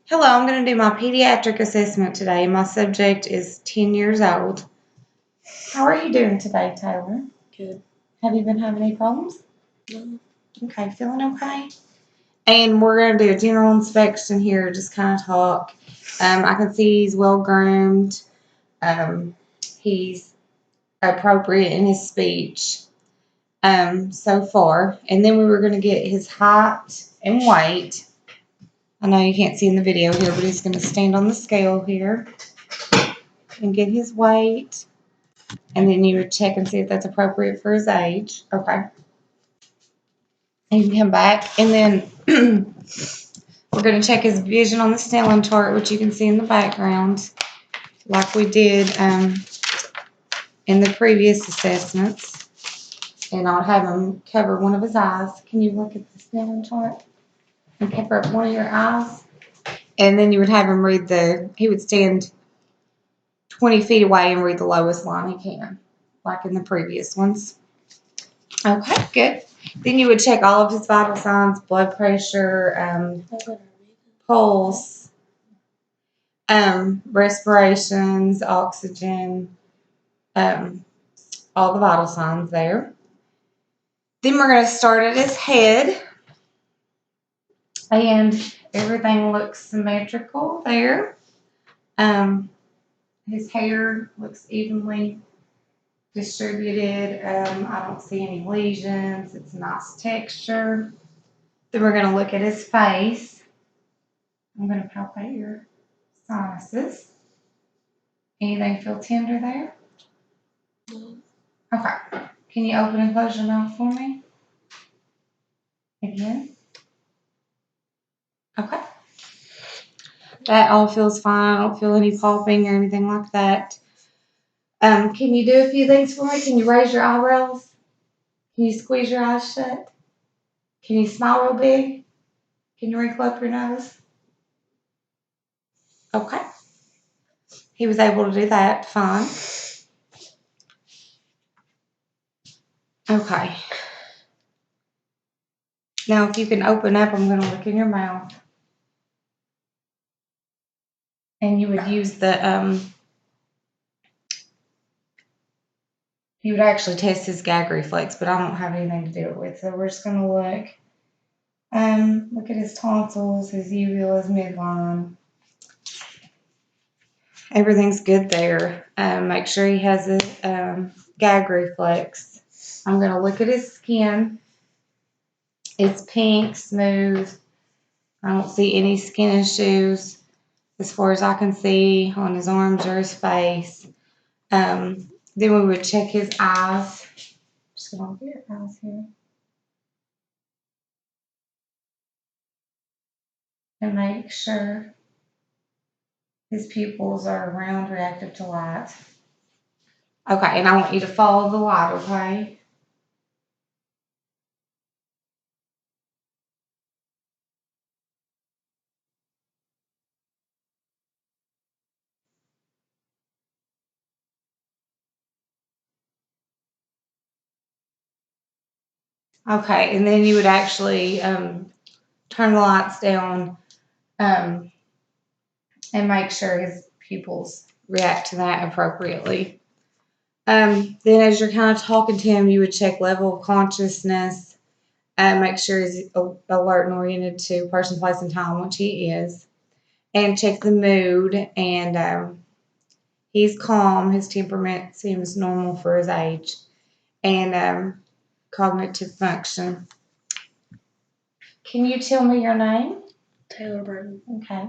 Hello, I'm going to do my pediatric assessment today. My subject is 10 years old. How are you doing today, Taylor? Good. Have you been having any problems? No. Okay, feeling okay? And we're going to do a general inspection here, just kind of talk. I can see he's well groomed. He's appropriate in his speech so far. And then we were going to get his height and weight. I know you can't see in the video here, but he's going to stand on the scale here and get his weight. And then you would check and see if that's appropriate for his age. Okay. And you can come back. And then we're going to check his vision on the Snellen chart, which you can see in the background, like we did in the previous assessments. And I'll have him cover one of his eyes. Can you look at the Snellen chart and cover up one of your eyes? And then you would have him read he would stand 20 feet away and read the lowest line he can, like in the previous ones. Okay, good. Then you would check all of his vital signs, blood pressure, pulse, respirations, oxygen, all the vital signs there. Then we're going to start at his head. And everything looks symmetrical there. His hair looks evenly distributed. I don't see any lesions. It's nice texture. Then we're going to look at his face. I'm going to palpate your sinuses. Anything feel tender there? No. Okay. Can you open and close your mouth for me? Again. Okay. That all feels fine. I don't feel any popping or anything like that. Can you do a few things for me? Can you raise your eyebrows? Can you squeeze your eyes shut? Can you smile real big? Can you wrinkle up your nose? Okay. He was able to do that fine. Okay. Now, if you can open up, I'm going to look in your mouth. And you would use you would actually test his gag reflex, but I don't have anything to do it with. So we're just going to look at his tonsils, his uvula, his midline. Everything's good there. Make sure he has a gag reflex. I'm going to look at his skin. It's pink, smooth. I don't see any skin issues as far as I can see on his arms or his face. Then we would check his eyes. Just going to look at your eyes here. And make sure his pupils are round, reactive to light. Okay, and I want you to follow the light, okay? Okay, and then you would actually turn the lights down and make sure his pupils react to that appropriately. Then as you're kind of talking to him, you would check level of consciousness, make sure he's alert and oriented to person, place, and time, which he is, and check the mood. And he's calm. His temperament seems normal for his age, and cognitive function. Can you tell me your name? Taylor Burton. Okay.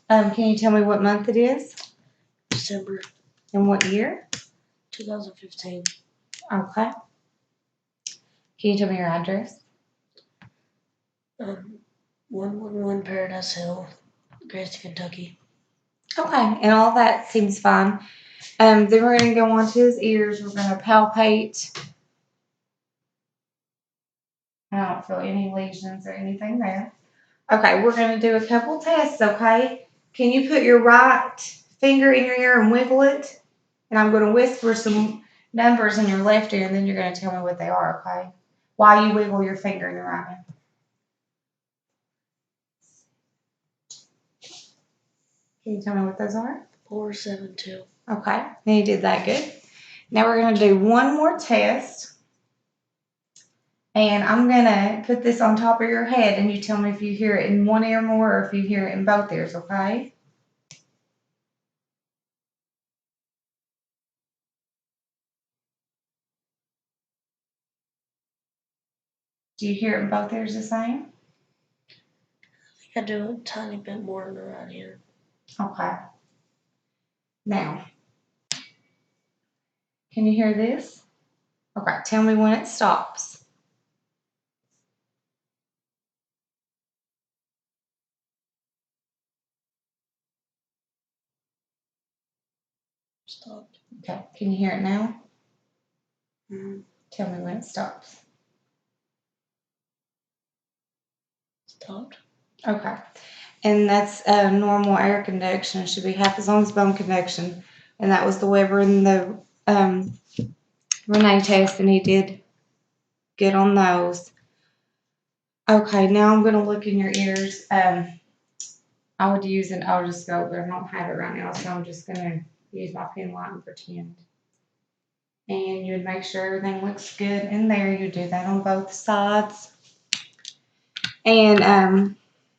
Can you tell me what month it is? December. And what year? 2015. Okay. Can you tell me your address? 111 Paradise Hill, Gracie, Kentucky. Okay, and all that seems fine. Then we're going to go on to his ears. We're going to palpate. I don't feel any lesions or anything there. Okay, we're going to do a couple tests, okay? Can you put your right finger in your ear and wiggle it? And I'm going to whisper some numbers in your left ear, and then you're going to tell me what they are, okay? While you wiggle your finger in your right hand. Can you tell me what those are? 472. Okay, then you did that good. Now we're going to do one more test. And I'm going to put this on top of your head, and you tell me if you hear it in one ear more or if you hear it in both ears, okay? Do you hear it in both ears the same? I think I do a tiny bit more in the right ear. Okay. Now, can you hear this? Okay, tell me when it stops. Stopped. Okay, can you hear it now? Mm-hmm. Tell me when it stops. Stopped. Okay. And that's a normal air conduction. It should be half as long as bone conduction. And that was the Weber and the Renee test, and he did good on those. Okay, now I'm going to look in your ears. I would use an otoscope, but I don't have it right now, so I'm just going to use my pen light and pretend. And you would make sure everything looks good in there. You do that on both sides. And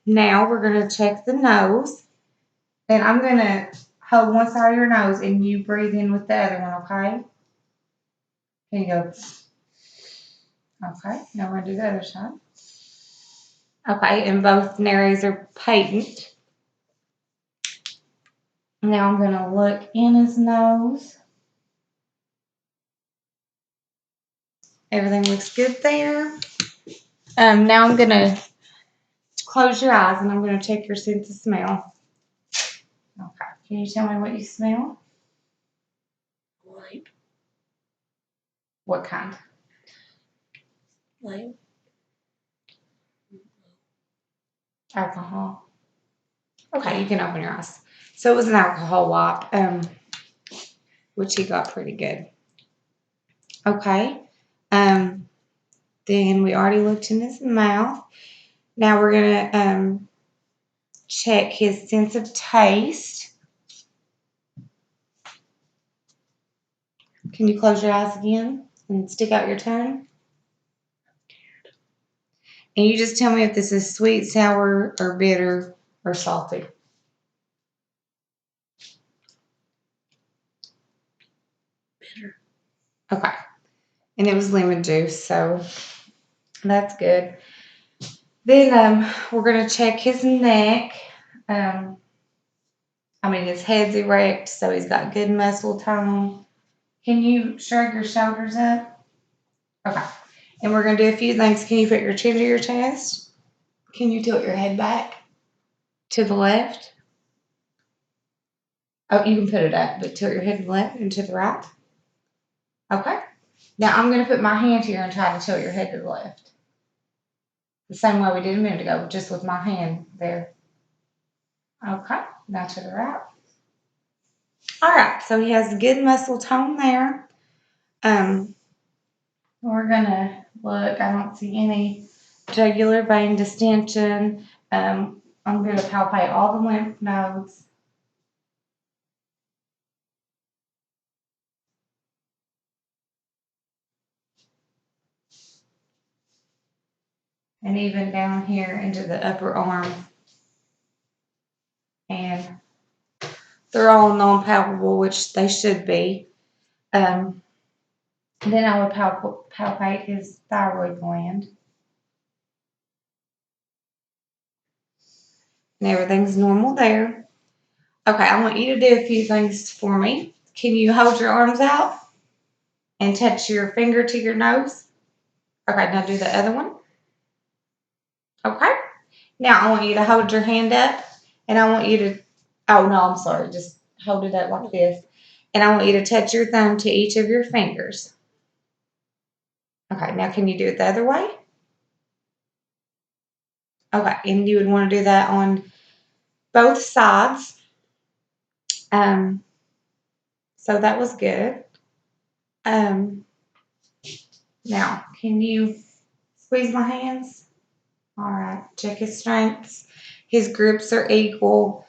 now we're going to check the nose. Then I'm going to hold one side of your nose and you breathe in with the other one, okay? Can you go? Okay, now we're going to do the other side. Okay, and both nares are patent. Now I'm going to look in his nose. Everything looks good there. Now I'm going to close your eyes and I'm going to check your sense of smell. Okay, can you tell me what you smell? Light. What kind? Light. Alcohol. Okay, you can open your eyes. So it was an alcohol wipe, which he got pretty good. Okay. Then we already looked in his mouth. Now we're gonna check his sense of taste. Can you close your eyes again and stick out your tongue? And you just tell me if this is sweet, sour, or bitter, or salty. Bitter. Okay. And it was lemon juice, so that's good. Then we're going to check his neck. His head's erect, so he's got good muscle tone. Can you shrug your shoulders up? Okay. And we're going to do a few things. Can you put your chin to your chest? Can you tilt your head back to the left? Oh, you can put it up, but tilt your head to the left and to the right. Okay. Now I'm going to put my hand here and try to tilt your head to the left. The same way we did a minute ago, just with my hand there. Okay. Now to the right. All right. So he has good muscle tone there. We're going to look. I don't see any jugular vein distension. I'm going to palpate all the lymph nodes. And even down here into the upper arm. And they're all non-palpable, which they should be. Then I would palpate his thyroid gland. And everything's normal there. Okay, I want you to do a few things for me. Can you hold your arms out and touch your finger to your nose? Okay, now do the other one. Okay. Now I want you to hold your hand up and I want you to, oh no, I'm sorry, just hold it up like this. And I want you to touch your thumb to each of your fingers. Okay, now can you do it the other way? Okay, and you would want to do that on both sides. So that was good. Now, can you squeeze my hands? All right, check his strengths. His grips are equal.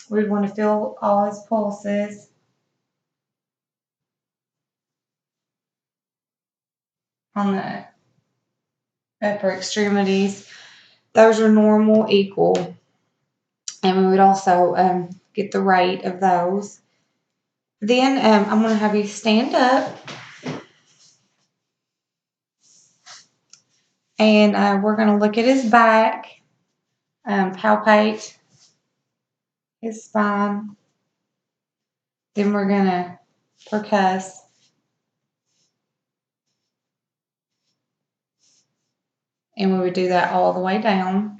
We'd want to feel all his pulses. On the upper extremities. Those are normal, equal. And we would also get the rate of those. Then I'm going to have you stand up. And we're going to look at his back, palpate his spine. Then we're going to percuss. And we would do that all the way down.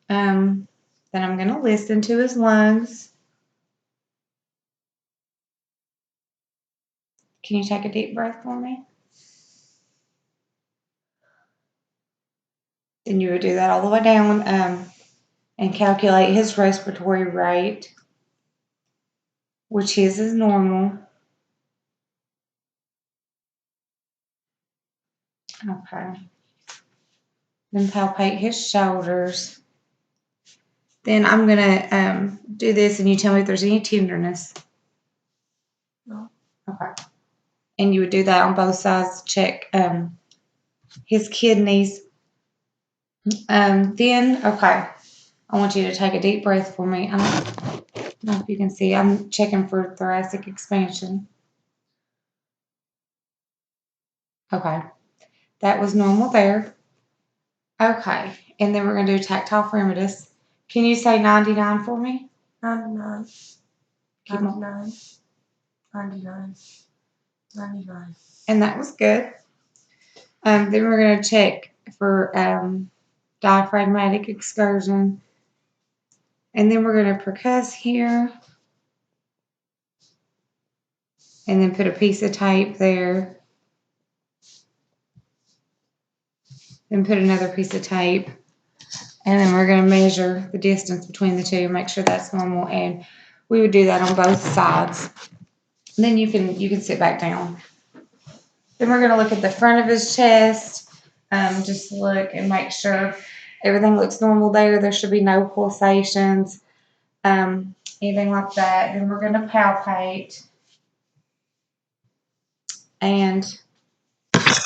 Then I'm going to listen to his lungs. Can you take a deep breath for me? Then you would do that all the way down and calculate his respiratory rate, which his is normal. Okay. Then palpate his shoulders. Then I'm going to do this and you tell me if there's any tenderness. No. Okay. And you would do that on both sides to check his kidneys. Then, okay, I want you to take a deep breath for me. I don't know if you can see. I'm checking for thoracic expansion. Okay. That was normal there. Okay. And then we're going to do tactile fremitus. Can you say 99 for me? 99. Keep 99. 99. 99. And that was good. Then we're going to check for diaphragmatic excursion. And then we're going to percuss here. And then put a piece of tape there. Then put another piece of tape. And then we're going to measure the distance between the two, make sure that's normal. And we would do that on both sides. And then you can sit back down. Then we're going to look at the front of his chest. Just look and make sure everything looks normal there. There should be no pulsations, anything like that. Then we're going to palpate. And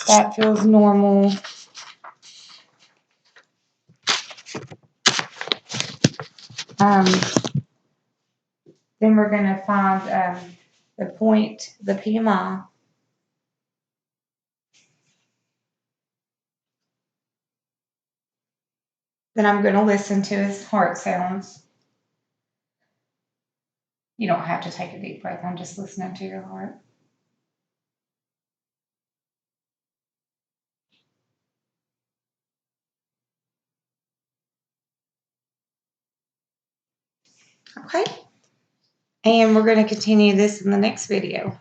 that feels normal. Then we're going to find the point, the PMI. Then I'm going to listen to his heart sounds. You don't have to take a deep breath. I'm just listening to your heart. Okay. And we're going to continue this in the next video.